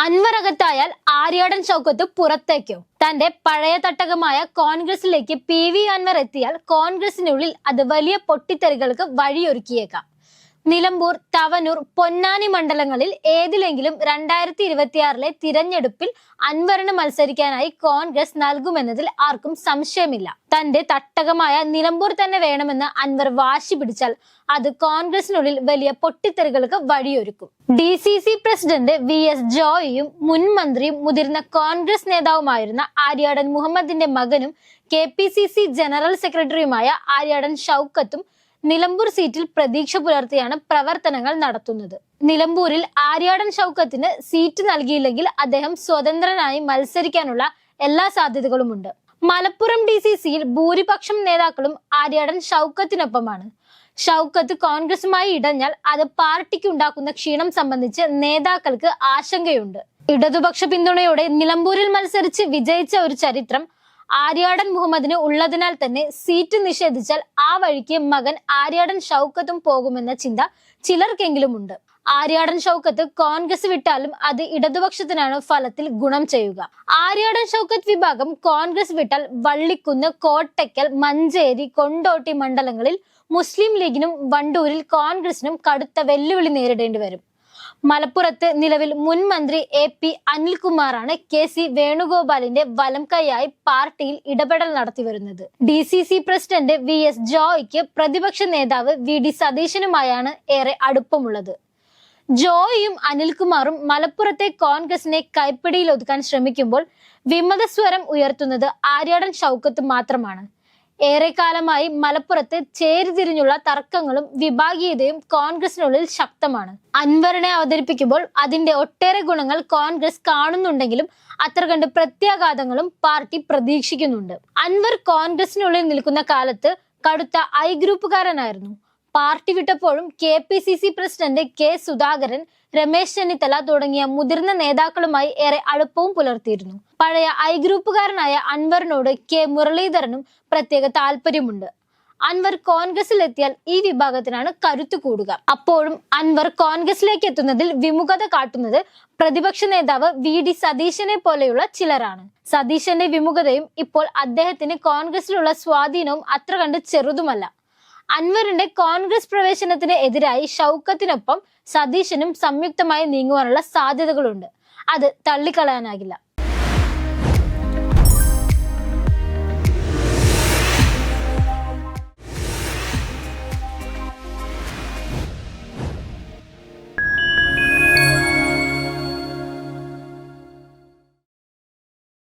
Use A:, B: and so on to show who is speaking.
A: അൻവർ അകത്തായാൽ ആര്യാടൻ ഷൗക്കത്ത് പുറത്തേക്കോ? തന്റെ പഴയ തട്ടകമായ കോൺഗ്രസിലേക്ക് PV അൻവർ എത്തിയാൽ കോൺഗ്രസിനുള്ളിൽ അത് വലിയ പൊട്ടിത്തെറികൾക്ക് വഴിയൊരുക്കിയേക്കാം. നിലമ്പൂർ, തവനൂർ, പൊന്നാനി മണ്ഡലങ്ങളിൽ ഏതിലെങ്കിലും 2026 തിരഞ്ഞെടുപ്പിൽ അൻവറിന് മത്സരിക്കാനായി കോൺഗ്രസ് നൽകുമെന്നതിൽ ആർക്കും സംശയമില്ല. തന്റെ തട്ടകമായ നിലമ്പൂർ തന്നെ വേണമെന്ന് അൻവർ വാശി പിടിച്ചാൽ അത് കോൺഗ്രസിനുള്ളിൽ വലിയ പൊട്ടിത്തെറികൾക്ക് വഴിയൊരുക്കും. DCC പ്രസിഡന്റ് VS ജോയിയും മുൻ മന്ത്രിയും മുതിർന്ന കോൺഗ്രസ് നേതാവുമായിരുന്ന ആര്യാടൻ മുഹമ്മദിന്റെ മകനും KPCC ജനറൽ സെക്രട്ടറിയുമായ ആര്യാടൻ ഷൗക്കത്തും നിലമ്പൂർ സീറ്റിൽ പ്രതീക്ഷ പുലർത്തിയാണ് പ്രവർത്തനങ്ങൾ നടത്തുന്നത്. നിലമ്പൂരിൽ ആര്യാടൻ ഷൗക്കത്തിന് സീറ്റ് നൽകിയില്ലെങ്കിൽ അദ്ദേഹം സ്വതന്ത്രനായി മത്സരിക്കാനുള്ള എല്ലാ സാധ്യതകളുമുണ്ട്. മലപ്പുറം DCCയിൽ ഭൂരിപക്ഷം നേതാക്കളും ആര്യാടൻ ഷൗക്കത്തിനൊപ്പമാണ്. ഷൗക്കത്ത് കോൺഗ്രസുമായി ഇടഞ്ഞാൽ അത് പാർട്ടിക്ക് ഉണ്ടാക്കുന്ന ക്ഷീണം സംബന്ധിച്ച് നേതാക്കൾക്ക് ആശങ്കയുണ്ട്. ഇടതുപക്ഷ പിന്തുണയോടെ നിലമ്പൂരിൽ മത്സരിച്ച് വിജയിച്ച ഒരു ചരിത്രം ആര്യാടൻ മുഹമ്മദിന് ഉള്ളതിനാൽ തന്നെ സീറ്റ് നിഷേധിച്ചാൽ ആ വഴിക്ക് മകൻ ആര്യാടൻ ഷൗക്കത്തും പോകുമെന്ന ചിന്ത ചിലർക്കെങ്കിലും ഉണ്ട്. ആര്യാടൻ ഷൗക്കത്ത് കോൺഗ്രസ് വിട്ടാലും അത് ഇടതുപക്ഷത്തിനാണ് ഫലത്തിൽ ഗുണം ചെയ്യുക. ആര്യാടൻ ഷൗക്കത്ത് വിഭാഗം കോൺഗ്രസ് വിട്ടാൽ വള്ളിക്കുന്ന്, കോട്ടയ്ക്കൽ, മഞ്ചേരി, കൊണ്ടോട്ടി മണ്ഡലങ്ങളിൽ മുസ്ലിം ലീഗിനും വണ്ടൂരിൽ കോൺഗ്രസിനും കടുത്ത വെല്ലുവിളി നേരിടേണ്ടി വരും. മലപ്പുറത്ത് നിലവിൽ മുൻ മന്ത്രി AP അനിൽകുമാറാണ് KC വേണുഗോപാലിന്റെ വലം കൈയായി പാർട്ടിയിൽ ഇടപെടൽ നടത്തി വരുന്നത്. DCC പ്രസിഡന്റ് VS ജോയിക്ക് പ്രതിപക്ഷ നേതാവ് VD സതീശനുമായാണ് ഏറെ അടുപ്പമുള്ളത്. ജോയിയും അനിൽകുമാറും മലപ്പുറത്തെ കോൺഗ്രസിനെ കൈപ്പിടിയിൽ ഒതുക്കാൻ ശ്രമിക്കുമ്പോൾ വിമതസ്വരം ഉയർത്തുന്നത് ആര്യാടൻ ഷൗക്കത്ത് മാത്രമാണ്. ഏറെക്കാലമായി മലപ്പുറത്ത് ചേരിതിരിഞ്ഞുള്ള തർക്കങ്ങളും വിഭാഗീയതയും കോൺഗ്രസിനുള്ളിൽ ശക്തമാണ്. അൻവറിനെ അവതരിപ്പിക്കുമ്പോൾ അതിന്റെ ഒട്ടേറെ ഗുണങ്ങൾ കോൺഗ്രസ് കാണുന്നുണ്ടെങ്കിലും അത്ര കണ്ട് പ്രത്യാഘാതങ്ങളും പാർട്ടി പ്രതീക്ഷിക്കുന്നുണ്ട്. അൻവർ കോൺഗ്രസിനുള്ളിൽ നിൽക്കുന്ന കാലത്ത് കടുത്ത I ഗ്രൂപ്പുകാരനായിരുന്നു. പാർട്ടി വിട്ടപ്പോഴും KPCC president K Sudhakaran, Ramesh Chennithala തുടങ്ങിയ മുതിർന്ന നേതാക്കളുമായി ഏറെ അടുപ്പവും പുലർത്തിയിരുന്നു. പഴയ I ഗ്രൂപ്പുകാരനായ അൻവറിനോട് K മുരളീധരനും പ്രത്യേക താല്പര്യമുണ്ട്. അൻവർ കോൺഗ്രസിൽ എത്തിയാൽ ഈ വിഭാഗത്തിനാണ് കരുത്തു കൂടുക. അപ്പോഴും അൻവർ കോൺഗ്രസിലേക്ക് എത്തുന്നതിൽ വിമുഖത കാട്ടുന്നത് പ്രതിപക്ഷ നേതാവ് VD സതീശനെ പോലെയുള്ള ചിലരാണ്. സതീശന്റെ വിമുഖതയും ഇപ്പോൾ അദ്ദേഹത്തിന് കോൺഗ്രസിലുള്ള സ്വാധീനവും അത്ര കണ്ട് ചെറുതുമല്ല. അൻവറിന്റെ കോൺഗ്രസ് പ്രവേശനത്തിന് എതിരായി ഷൗക്കത്തിനൊപ്പം സതീശനും സംയുക്തമായി നീങ്ങുവാനുള്ള സാധ്യതകളുണ്ട്. അത് തള്ളിക്കളയാനാകില്ല.